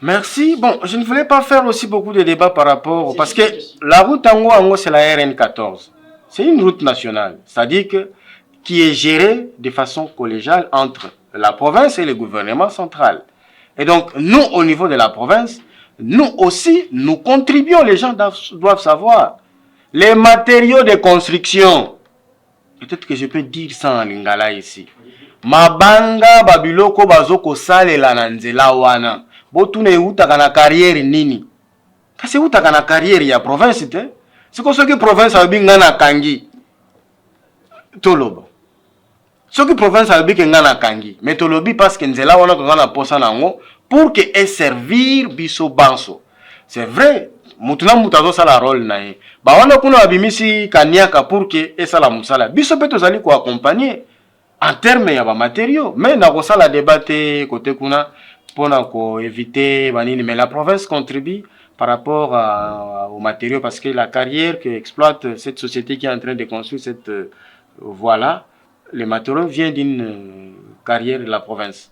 Merci. Bon, je ne voulais pas faire aussi beaucoup de débats par rapport... Parce que la route Ango, c'est la RN14. C'est une route nationale. C'est-à-dire que qui est gérée de façon collégiale entre la province et le gouvernement central. Et donc, nous, au niveau de la province, nous aussi, nous contribuons. Les gens doivent savoir. Les matériaux de construction, peut-être que je peux dire ça en lingala ici. Mabanga babiloko bazoko salela na nzela wana. Botune utaka na carrière nini? Kasi utaka na carrière ya province te. Siko soki province abinga na kangi. Toloba. Soki province abinga na kangi. Mais tolobi parce que nzela wana ko na posa nango pour que et servir biso banso. C'est vrai. Mutuna mutazo sala rôle na ye. Ba wana kuna abimisi kaniaka pour que et sala musala. Biso pe tozali ko accompagner en termes ya ba matériaux. Mais na ko sala débattre côté kuna pour éviter banini. Mais la province contribue par rapport aux matériaux parce que la carrière que exploite cette société qui est en train de construire cette voie-là, les matériaux viennent d'une carrière de la province.